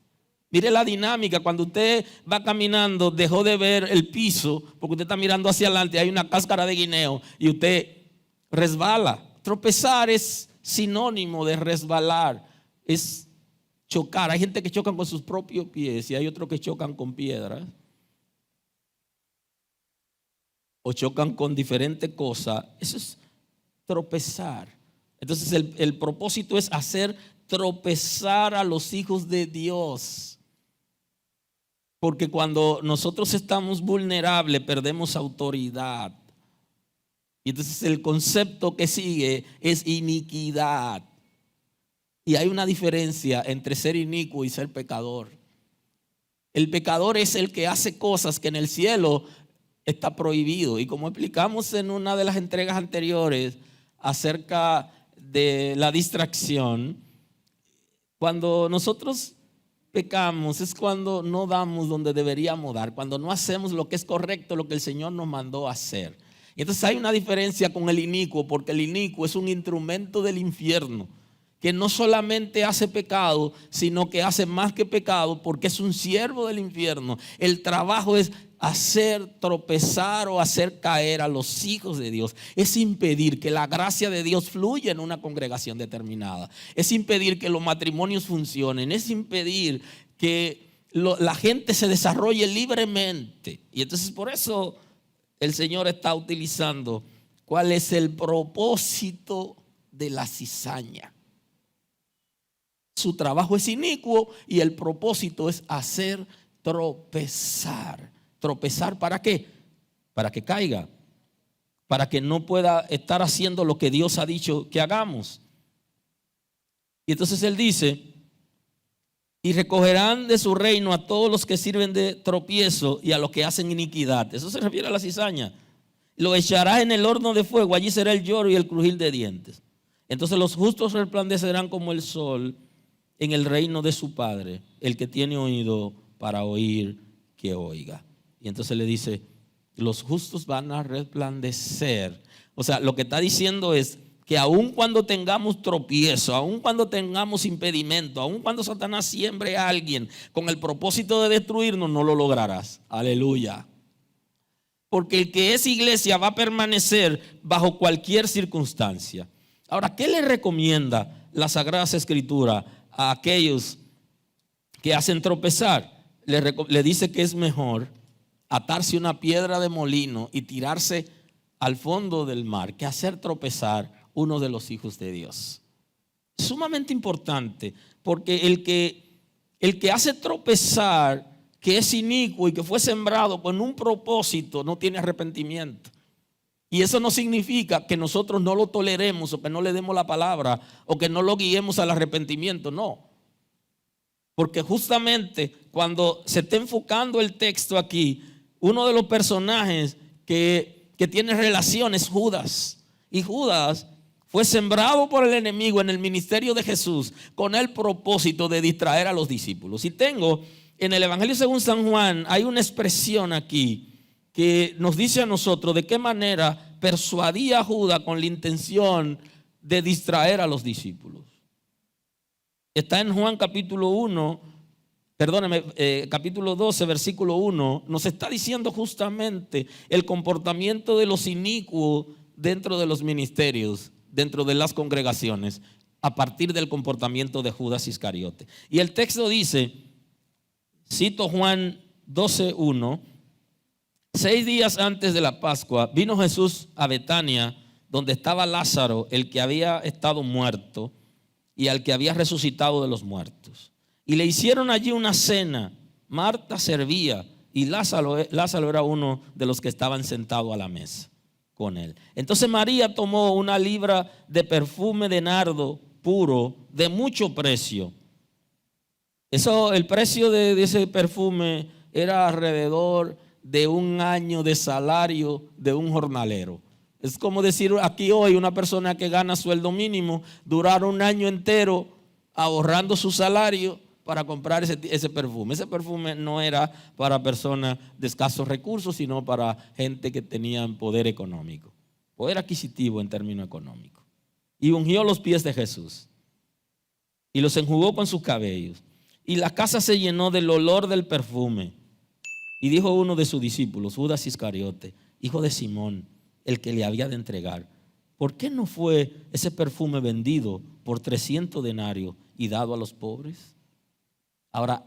Mire la dinámica: cuando usted va caminando, dejó de ver el piso porque usted está mirando hacia adelante, hay una cáscara de guineo y usted resbala. Tropezar es sinónimo de resbalar, es chocar. Hay gente que chocan con sus propios pies y hay otros que chocan con piedras o chocan con diferentes cosas. Eso es tropezar. Entonces el propósito es hacer tropezar a los hijos de Dios. Porque cuando nosotros estamos vulnerables, perdemos autoridad. Y entonces el concepto que sigue es iniquidad. Y hay una diferencia entre ser inicuo y ser pecador. El pecador es el que hace cosas que en el cielo está prohibido. Y como explicamos en una de las entregas anteriores acerca de la distracción, cuando nosotros pecamos es cuando no damos donde deberíamos dar, cuando no hacemos lo que es correcto, lo que el Señor nos mandó a hacer. Y entonces hay una diferencia con el inicuo, porque el inicuo es un instrumento del infierno que no solamente hace pecado, sino que hace más que pecado, porque es un siervo del infierno. El trabajo es hacer tropezar o hacer caer a los hijos de Dios. Es impedir que la gracia de Dios fluya en una congregación determinada. Es impedir que los matrimonios funcionen. Es impedir que la gente se desarrolle libremente. Y entonces por eso el Señor está utilizando cuál es el propósito de la cizaña. Su trabajo es inicuo y el propósito es hacer tropezar. ¿Tropezar para qué? Para que caiga, para que no pueda estar haciendo lo que Dios ha dicho que hagamos. Y entonces él dice: y recogerán de su reino a todos los que sirven de tropiezo y a los que hacen iniquidad. Eso se refiere a la cizaña. Lo echará en el horno de fuego, allí será el lloro y el crujir de dientes. Entonces los justos resplandecerán como el sol en el reino de su Padre. El que tiene oído para oír, que oiga. Y entonces le dice: los justos van a resplandecer. O sea, lo que está diciendo es que aun cuando tengamos tropiezo, aun cuando tengamos impedimento, aun cuando Satanás siembre a alguien con el propósito de destruirnos, no lo lograrás. Aleluya. Porque el que es iglesia va a permanecer bajo cualquier circunstancia. Ahora, ¿qué le recomienda la Sagrada Escritura a aquellos que hacen tropezar? Le dice que es mejor atarse una piedra de molino y tirarse al fondo del mar que hacer tropezar uno de los hijos de Dios. Sumamente importante, porque el que hace tropezar, que es inicuo y que fue sembrado con un propósito, no tiene arrepentimiento. Y eso no significa que nosotros no lo toleremos o que no le demos la palabra o que no lo guiemos al arrepentimiento, no. Porque justamente cuando se está enfocando el texto aquí, uno de los personajes que tiene relación es Judas. Y Judas fue sembrado por el enemigo en el ministerio de Jesús con el propósito de distraer a los discípulos. Y tengo en el Evangelio según San Juan, hay una expresión aquí que nos dice a nosotros de qué manera persuadía a Judas con la intención de distraer a los discípulos. Está en Juan capítulo 12, versículo 1, nos está diciendo justamente el comportamiento de los inicuos dentro de los ministerios, dentro de las congregaciones, a partir del comportamiento de Judas Iscariote. Y el texto dice, cito Juan 12:1, 6 días antes de la Pascua, vino Jesús a Betania, donde estaba Lázaro, el que había estado muerto y al que había resucitado de los muertos. Y le hicieron allí una cena. Marta servía y Lázaro era uno de los que estaban sentados a la mesa con él. Entonces María tomó una libra de perfume de nardo puro de mucho precio. El precio de ese perfume era alrededor de un año de salario de un jornalero. Es como decir aquí hoy una persona que gana sueldo mínimo, durar un año entero ahorrando su salario para comprar ese perfume. Ese perfume no era para personas de escasos recursos, sino para gente que tenía poder económico, poder adquisitivo en términos económicos. Y ungió los pies de Jesús y los enjugó con sus cabellos. Y la casa se llenó del olor del perfume. Y dijo uno de sus discípulos, Judas Iscariote, hijo de Simón, el que le había de entregar: ¿por qué no fue ese perfume vendido por 300 denarios y dado a los pobres? Ahora,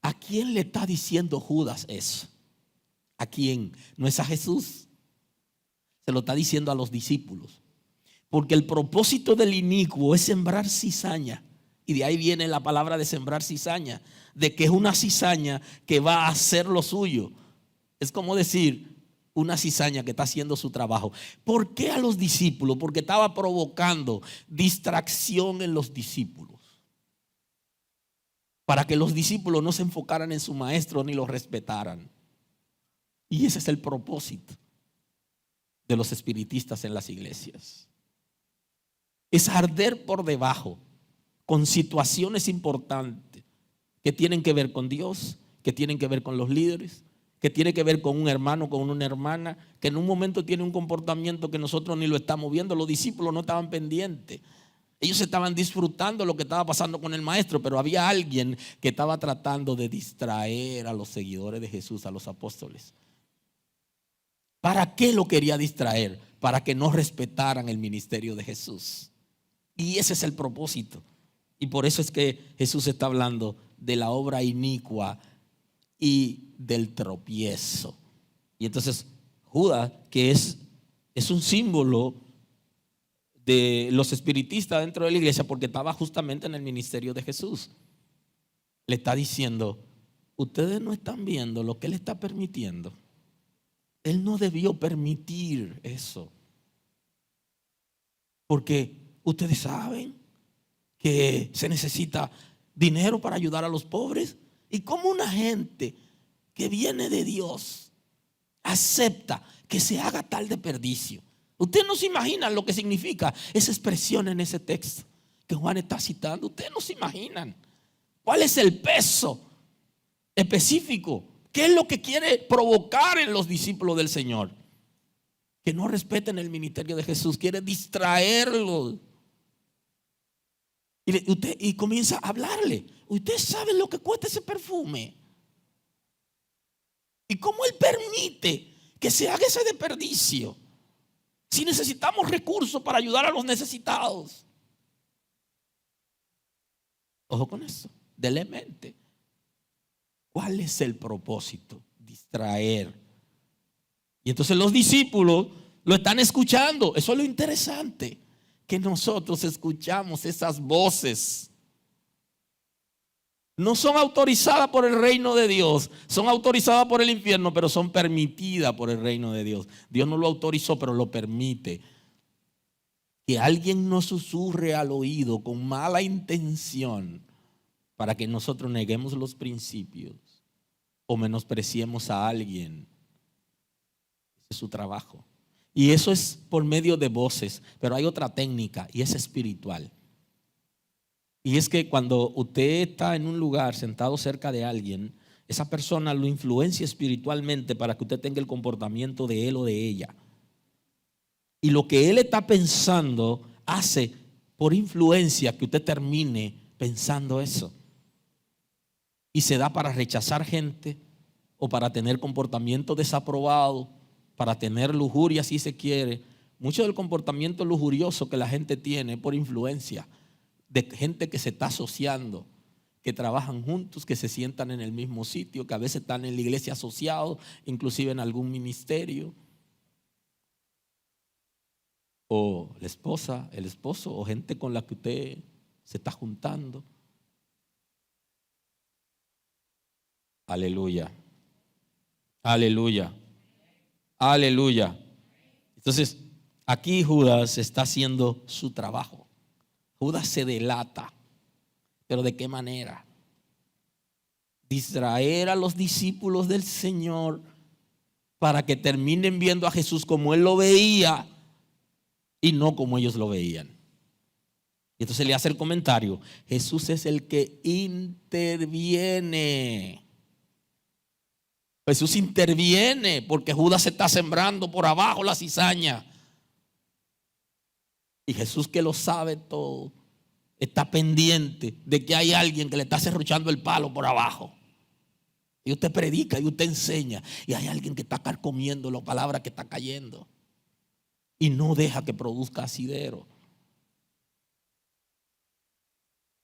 ¿a quién le está diciendo Judas eso? ¿A quién? No es a Jesús. Se lo está diciendo a los discípulos. Porque el propósito del inicuo es sembrar cizaña. Y de ahí viene la palabra de sembrar cizaña. De que es una cizaña que va a hacer lo suyo. Es como decir, una cizaña que está haciendo su trabajo. ¿Por qué a los discípulos? Porque estaba provocando distracción en los discípulos. Para que los discípulos no se enfocaran en su maestro ni lo respetaran. Y ese es el propósito de los espiritistas en las iglesias. Es arder por debajo con situaciones importantes que tienen que ver con Dios, que tienen que ver con los líderes, que tiene que ver con un hermano, con una hermana, que en un momento tiene un comportamiento que nosotros ni lo estamos viendo. Los discípulos no estaban pendientes. Ellos estaban disfrutando lo que estaba pasando con el maestro, pero había alguien que estaba tratando de distraer a los seguidores de Jesús, a los apóstoles. ¿Para qué lo quería distraer? Para que no respetaran el ministerio de Jesús. Y ese es el propósito. Y por eso es que Jesús está hablando de la obra inicua y del tropiezo. Y entonces Judas, que es un símbolo de los espiritistas dentro de la iglesia, porque estaba justamente en el ministerio de Jesús, le está diciendo: ustedes no están viendo lo que él está permitiendo. Él no debió permitir eso, porque ustedes saben que se necesita dinero para ayudar a los pobres. Y como una gente que viene de Dios acepta que se haga tal desperdicio. Ustedes no se imaginan lo que significa esa expresión en ese texto que Juan está citando. Ustedes no se imaginan cuál es el peso específico. ¿Qué es lo que quiere provocar en los discípulos del Señor? Que no respeten el ministerio de Jesús. Quiere distraerlos. Y comienza a hablarle. Usted sabe lo que cuesta ese perfume. Y cómo él permite que se haga ese desperdicio. Si necesitamos recursos para ayudar a los necesitados. Ojo con eso. Dele mente. ¿Cuál es el propósito? Distraer. Y entonces los discípulos lo están escuchando. Eso es lo interesante, que nosotros escuchamos esas voces. No son autorizadas por el reino de Dios, son autorizadas por el infierno, pero son permitidas por el reino de Dios. Dios no lo autorizó, pero lo permite. Que alguien nos susurre al oído con mala intención para que nosotros neguemos los principios o menospreciemos a alguien. Ese es su trabajo. Y eso es por medio de voces, pero hay otra técnica y es espiritual. Y es que cuando usted está en un lugar sentado cerca de alguien, esa persona lo influencia espiritualmente para que usted tenga el comportamiento de él o de ella. Y lo que él está pensando hace por influencia que usted termine pensando eso. Y se da para rechazar gente o para tener comportamiento desaprobado, para tener lujuria si se quiere. Mucho del comportamiento lujurioso que la gente tiene por influencia de gente que se está asociando, que trabajan juntos, que se sientan en el mismo sitio, que a veces están en la iglesia asociados, inclusive en algún ministerio. O la esposa, el esposo, o gente con la que usted se está juntando. Aleluya. Aleluya. Aleluya. Entonces, aquí Judas está haciendo su trabajo. Judas se delata. ¿Pero de qué manera? Distraer a los discípulos del Señor para que terminen viendo a Jesús como él lo veía y no como ellos lo veían. Y entonces le hace el comentario: Jesús es el que interviene. Jesús interviene porque Judas se está sembrando por abajo la cizaña. Y Jesús, que lo sabe todo, está pendiente de que hay alguien que le está serruchando el palo por abajo. Y usted predica y usted enseña, y hay alguien que está carcomiendo la palabra que está cayendo y no deja que produzca asidero.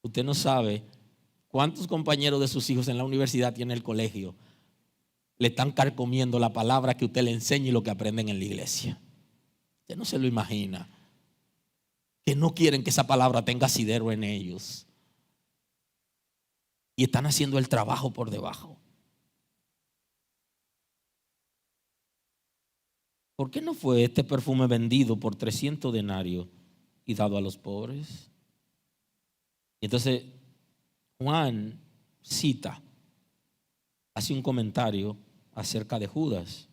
Usted no sabe ¿Cuántos compañeros de sus hijos en la universidad y en el colegio le están carcomiendo la palabra que usted le enseña y lo que aprenden en la iglesia? Usted no se lo imagina. Que no quieren que esa palabra tenga asidero en ellos. Y están haciendo el trabajo por debajo. ¿Por qué no fue este perfume vendido por 300 denarios y dado a los pobres? Y entonces Juan cita, hace un comentario acerca de Judas.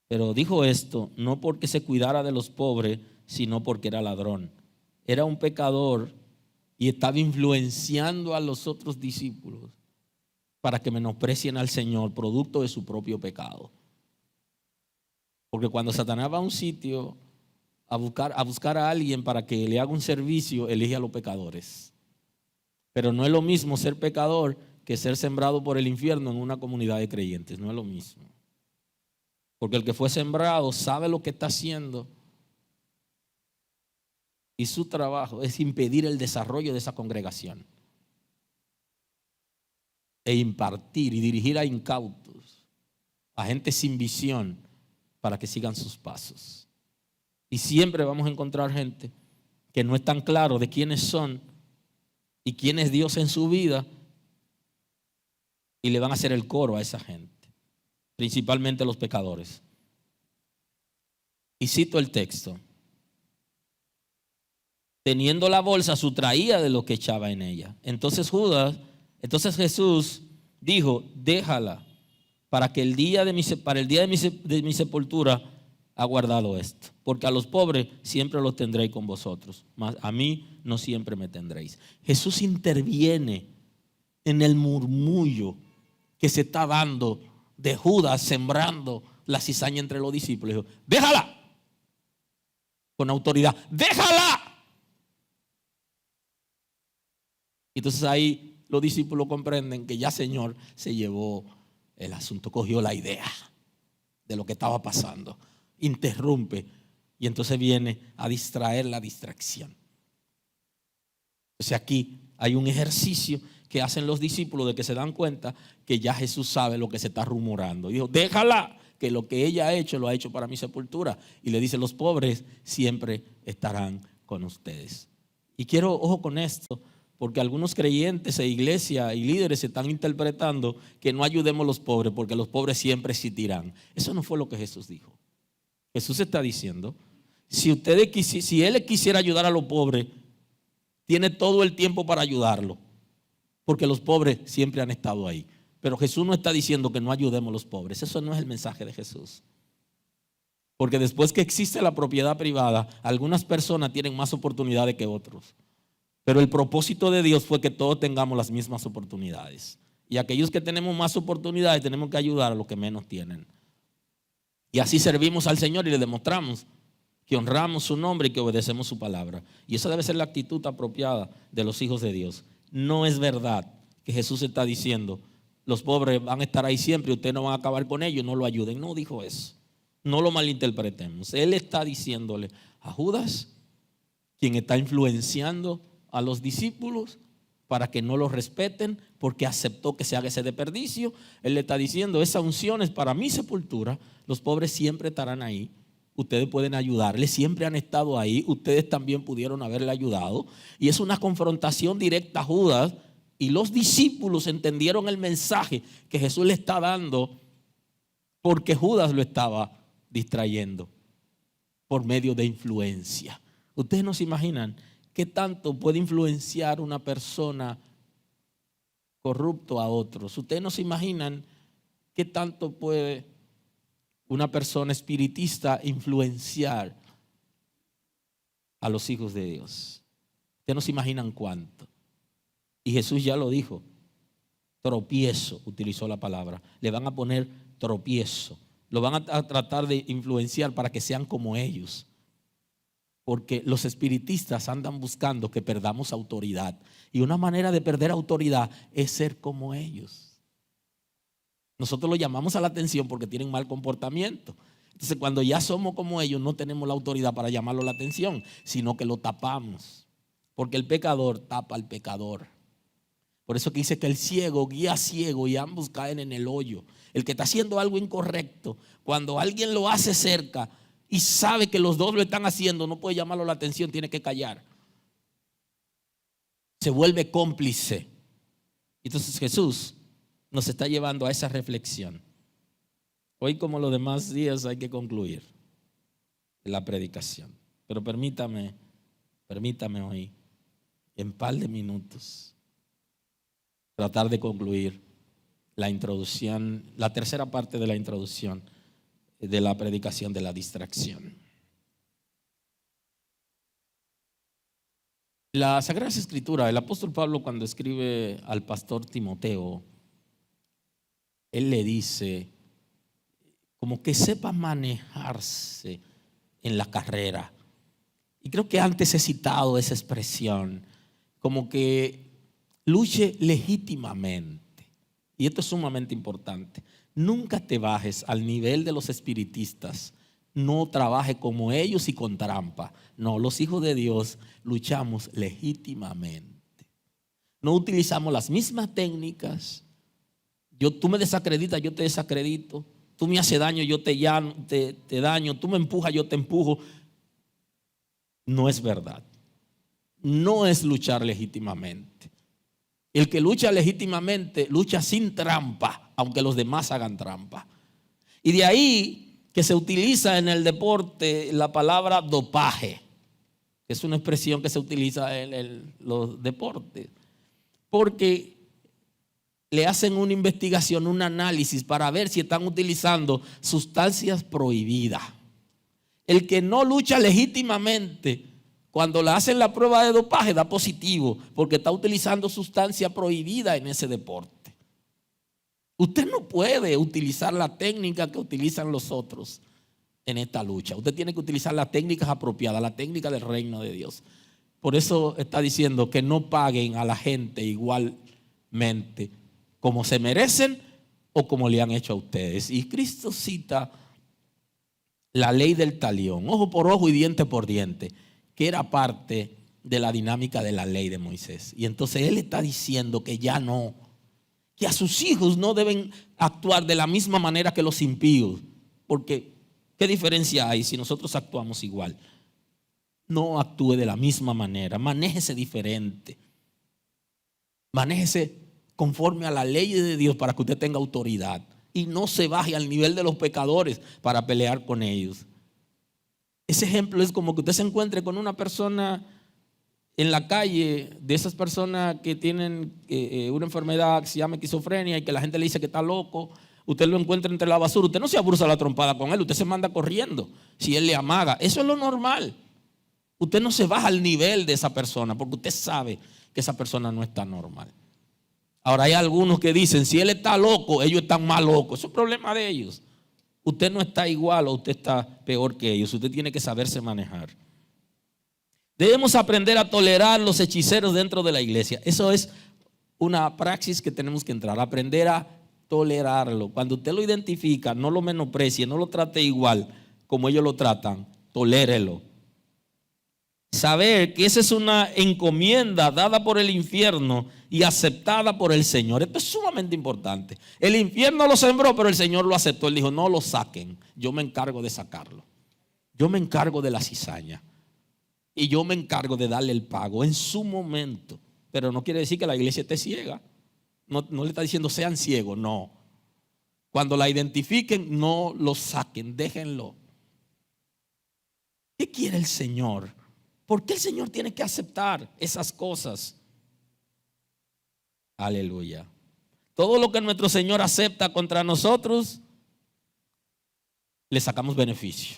Pero dijo esto no porque se cuidara de los pobres, sino porque era ladrón. Era un pecador y estaba influenciando a los otros discípulos para que menosprecien al Señor, producto de su propio pecado. Porque cuando Satanás va a un sitio a buscar a alguien para que le haga un servicio, elige a los pecadores. Pero no es lo mismo ser pecador que ser sembrado por el infierno en una comunidad de creyentes. No es lo mismo. Porque el que fue sembrado sabe lo que está haciendo. Y su trabajo es impedir el desarrollo de esa congregación. E impartir y dirigir a incautos, a gente sin visión, para que sigan sus pasos. Y siempre vamos a encontrar gente que no están claros de quiénes son y quién es Dios en su vida, y le van a hacer el coro a esa gente, principalmente los pecadores. Y cito el texto: teniendo la bolsa, sustraía de lo que echaba en ella. Entonces Jesús dijo: déjala, para el día de mi sepultura ha guardado esto. Porque a los pobres siempre los tendréis con vosotros, mas a mí no siempre me tendréis. Jesús interviene en el murmullo que se está dando de Judas sembrando la cizaña entre los discípulos. Dijo: déjala, con autoridad, déjala. Entonces ahí los discípulos comprenden que ya Señor se llevó el asunto, cogió la idea de lo que estaba pasando, interrumpe y entonces viene a distraer la distracción. Entonces aquí hay un ejercicio que hacen los discípulos de que se dan cuenta que ya Jesús sabe lo que se está rumorando. Dijo: déjala, que lo que ella ha hecho lo ha hecho para mi sepultura. Y le dice: los pobres siempre estarán con ustedes. Y quiero, ojo con esto, porque algunos creyentes e iglesias y líderes están interpretando que no ayudemos a los pobres porque los pobres siempre existirán. Eso no fue lo que Jesús dijo. Jesús está diciendo: si Él quisiera ayudar a los pobres, tiene todo el tiempo para ayudarlo, porque los pobres siempre han estado ahí. Pero Jesús no está diciendo que no ayudemos a los pobres. Eso no es el mensaje de Jesús. Porque después que existe la propiedad privada, algunas personas tienen más oportunidades que otros. Pero el propósito de Dios fue que todos tengamos las mismas oportunidades. Y aquellos que tenemos más oportunidades tenemos que ayudar a los que menos tienen. Y así servimos al Señor y le demostramos que honramos su nombre y que obedecemos su palabra. Y esa debe ser la actitud apropiada de los hijos de Dios. No es verdad que Jesús está diciendo: los pobres van a estar ahí siempre y ustedes no van a acabar con ellos, no lo ayuden. No dijo eso. No lo malinterpretemos. Él está diciéndole a Judas, quien está influenciando a los discípulos para que no los respeten porque aceptó que se haga ese desperdicio. Él le está diciendo: esa unción es para mi sepultura, los pobres siempre estarán ahí, ustedes pueden ayudarles, siempre han estado ahí, ustedes también pudieron haberle ayudado. Y es una confrontación directa a Judas, y los discípulos entendieron el mensaje que Jesús le está dando porque Judas lo estaba distrayendo por medio de influencia. Ustedes no se imaginan ¿qué tanto puede influenciar una persona corrupto a otros? Ustedes no se imaginan qué tanto puede una persona espiritista influenciar a los hijos de Dios. Ustedes no se imaginan cuánto. Y Jesús ya lo dijo: tropiezo, utilizó la palabra. Le van a poner tropiezo. Lo van a tratar de influenciar para que sean como ellos. Porque los espiritistas andan buscando que perdamos autoridad. Y una manera de perder autoridad es ser como ellos. Nosotros lo llamamos a la atención porque tienen mal comportamiento. Entonces, cuando ya somos como ellos, no tenemos la autoridad para llamarlo la atención, sino que lo tapamos. Porque el pecador tapa al pecador. Por eso que dice que el ciego guía a ciego y ambos caen en el hoyo. El que está haciendo algo incorrecto, cuando alguien lo hace cerca y sabe que los dos lo están haciendo, no puede llamarlo la atención, tiene que callar. Se vuelve cómplice. Entonces Jesús nos está llevando a esa reflexión. Hoy, como los demás días, hay que concluir la predicación. Pero permítame hoy, en par de minutos, tratar de concluir la introducción, la tercera parte de la introducción de la predicación de la distracción. La Sagrada Escritura, el apóstol Pablo, cuando escribe al pastor Timoteo, él le dice como que sepa manejarse en la carrera. Y creo que antes he citado esa expresión, como que luche legítimamente. Y esto es sumamente importante. Nunca te bajes al nivel de los espiritistas. No trabaje como ellos y con trampa. No, los hijos de Dios luchamos legítimamente. No utilizamos las mismas técnicas. Tú me desacreditas, yo te desacredito. Tú me haces daño, yo te daño. Tú me empujas, yo te empujo. No es verdad. No es luchar legítimamente. El que lucha legítimamente lucha sin trampa, aunque los demás hagan trampa. Y de ahí que se utiliza en el deporte la palabra dopaje, que es una expresión que se utiliza en los deportes, porque le hacen una investigación, un análisis para ver si están utilizando sustancias prohibidas. El que no lucha legítimamente, cuando le hacen la prueba de dopaje, da positivo, porque está utilizando sustancia prohibida en ese deporte. Usted no puede utilizar la técnica que utilizan los otros en esta lucha. Usted tiene que utilizar las técnicas apropiadas, la técnica del reino de Dios. Por eso está diciendo que no paguen a la gente igualmente como se merecen o como le han hecho a ustedes. Y Cristo cita la ley del talión, ojo por ojo y diente por diente, que era parte de la dinámica de la ley de Moisés. Y entonces él está diciendo que ya no, que a sus hijos no deben actuar de la misma manera que los impíos, porque ¿qué diferencia hay si nosotros actuamos igual? No actúe de la misma manera, manéjese diferente, manéjese conforme a la ley de Dios para que usted tenga autoridad y no se baje al nivel de los pecadores para pelear con ellos. Ese ejemplo es como que usted se encuentre con una persona en la calle, de esas personas que tienen una enfermedad que se llama esquizofrenia y que la gente le dice que está loco. Usted lo encuentra entre la basura, usted no se abursa la trompada con él, usted se manda corriendo si él le amaga. Eso es lo normal. Usted no se baja al nivel de esa persona porque usted sabe que esa persona no está normal. Ahora hay algunos que dicen, si él está loco, ellos están más locos. Eso es problema de ellos. Usted no está igual o usted está peor que ellos. Usted tiene que saberse manejar. Debemos aprender a tolerar los hechiceros dentro de la iglesia. Eso es una praxis que tenemos que entrar. Aprender a tolerarlo. Cuando usted lo identifica, no lo menosprecie, no lo trate igual como ellos lo tratan. Tolérelo. Saber que esa es una encomienda dada por el infierno y aceptada por el Señor. Esto es sumamente importante. El infierno lo sembró, pero el Señor lo aceptó. Él dijo, no lo saquen, yo me encargo de sacarlo. Yo me encargo de la cizaña y yo me encargo de darle el pago en su momento. Pero no quiere decir que la iglesia esté ciega. No le está diciendo sean ciegos, no. Cuando la identifiquen, no lo saquen, déjenlo. ¿Qué quiere el Señor? ¿Por qué el Señor tiene que aceptar esas cosas? Aleluya. Todo lo que nuestro Señor acepta contra nosotros, le sacamos beneficio.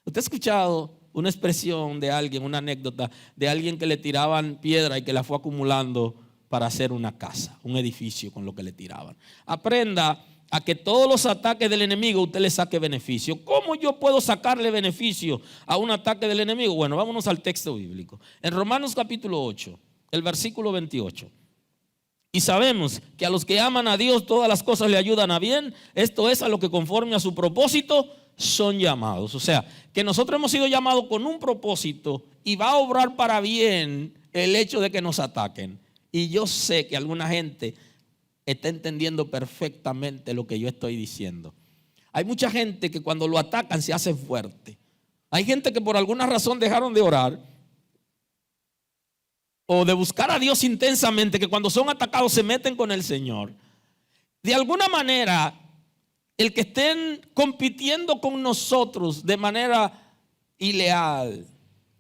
¿Usted ha escuchado una expresión de alguien, una anécdota de alguien que le tiraban piedra y que la fue acumulando para hacer una casa, un edificio con lo que le tiraban? Aprenda a que todos los ataques del enemigo usted le saque beneficio. ¿Cómo yo puedo sacarle beneficio a un ataque del enemigo? Bueno, vámonos al texto bíblico. En Romanos capítulo 8, el versículo 28. Y sabemos que a los que aman a Dios todas las cosas le ayudan a bien. Esto es a lo que conforme a su propósito son llamados. O sea, que nosotros hemos sido llamados con un propósito y va a obrar para bien el hecho de que nos ataquen. Y yo sé que alguna gente está entendiendo perfectamente lo que yo estoy diciendo. Hay mucha gente que cuando lo atacan se hace fuerte. Hay gente que por alguna razón dejaron de orar o de buscar a Dios intensamente, que cuando son atacados se meten con el Señor. De alguna manera, el que estén compitiendo con nosotros de manera ileal,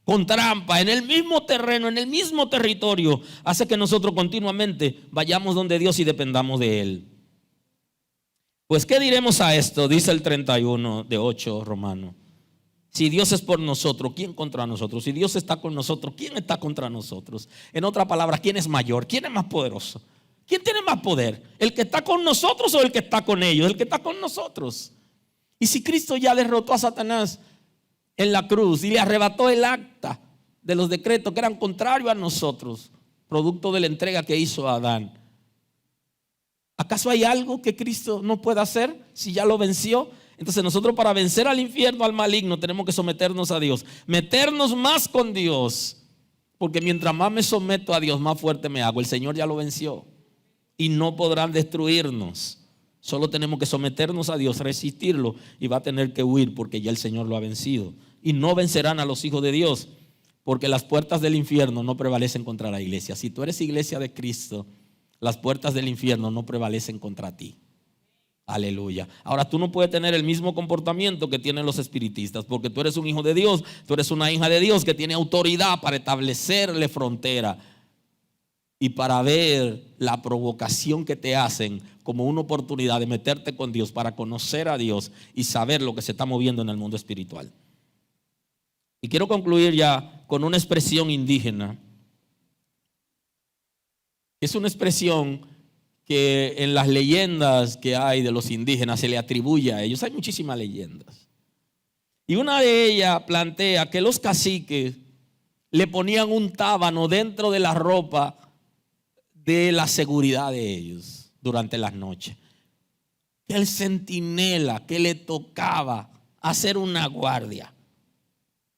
con trampa, en el mismo terreno, en el mismo territorio, hace que nosotros continuamente vayamos donde Dios y dependamos de Él. Pues, ¿qué diremos a esto? Dice el 31 de 8 Romano. Si Dios es por nosotros, ¿quién contra nosotros? Si Dios está con nosotros, ¿quién está contra nosotros? En otras palabras, ¿quién es mayor? ¿Quién es más poderoso? ¿Quién tiene más poder? ¿El que está con nosotros o el que está con ellos? El que está con nosotros. Y si Cristo ya derrotó a Satanás en la cruz y le arrebató el acta de los decretos que eran contrarios a nosotros, producto de la entrega que hizo a Adán, ¿acaso hay algo que Cristo no pueda hacer si ya lo venció? Entonces nosotros, para vencer al infierno, al maligno, tenemos que someternos a Dios, meternos más con Dios, porque mientras más me someto a Dios, más fuerte me hago. El Señor ya lo venció y no podrán destruirnos. Solo tenemos que someternos a Dios, resistirlo, y va a tener que huir porque ya el Señor lo ha vencido. Y no vencerán a los hijos de Dios, porque las puertas del infierno no prevalecen contra la iglesia. Si tú eres iglesia de Cristo, las puertas del infierno no prevalecen contra ti. Aleluya. Ahora, tú no puedes tener el mismo comportamiento que tienen los espiritistas, porque tú eres un hijo de Dios, tú eres una hija de Dios que tiene autoridad para establecerle frontera y para ver la provocación que te hacen como una oportunidad de meterte con Dios, para conocer a Dios y saber lo que se está moviendo en el mundo espiritual. Y quiero concluir ya con una expresión indígena. Es una expresión que en las leyendas que hay de los indígenas se le atribuye a ellos. Hay muchísimas leyendas. Y una de ellas plantea que los caciques le ponían un tábano dentro de la ropa de la seguridad de ellos durante las noches. Que el centinela que le tocaba hacer una guardia,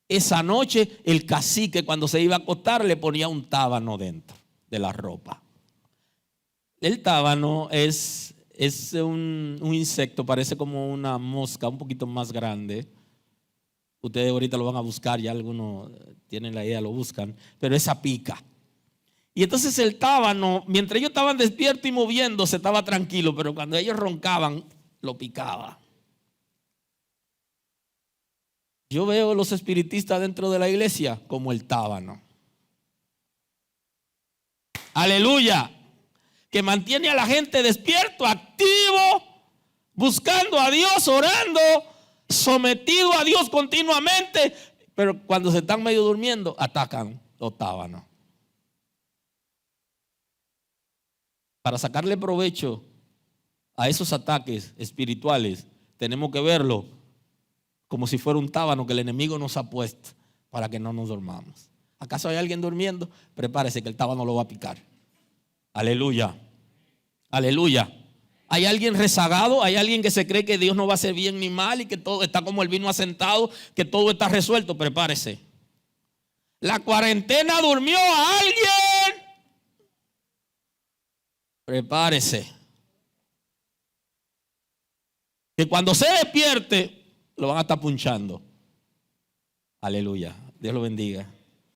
esa noche el cacique, cuando se iba a acostar, le ponía un tábano dentro de la ropa. El tábano es un insecto, parece como una mosca, un poquito más grande. Ustedes ahorita lo van a buscar, ya algunos tienen la idea, lo buscan, pero esa pica. Y entonces el tábano, mientras ellos estaban despiertos y moviéndose, estaba tranquilo, pero cuando ellos roncaban, lo picaba. Yo veo los espiritistas dentro de la iglesia como el tábano. Aleluya. Que mantiene a la gente despierto, activo, buscando a Dios, orando, sometido a Dios continuamente. Pero cuando se están medio durmiendo, atacan los tábanos. Para sacarle provecho a esos ataques espirituales, tenemos que verlo como si fuera un tábano que el enemigo nos ha puesto para que no nos dormamos. ¿Acaso hay alguien durmiendo? Prepárese que el tábano lo va a picar. Aleluya. Aleluya. ¿Hay alguien rezagado? ¿Hay alguien que se cree que Dios no va a hacer bien ni mal y que todo está como el vino asentado, que todo está resuelto? Prepárese. La cuarentena durmió a alguien. Prepárese. Que cuando se despierte, lo van a estar punchando. Aleluya. Dios lo bendiga.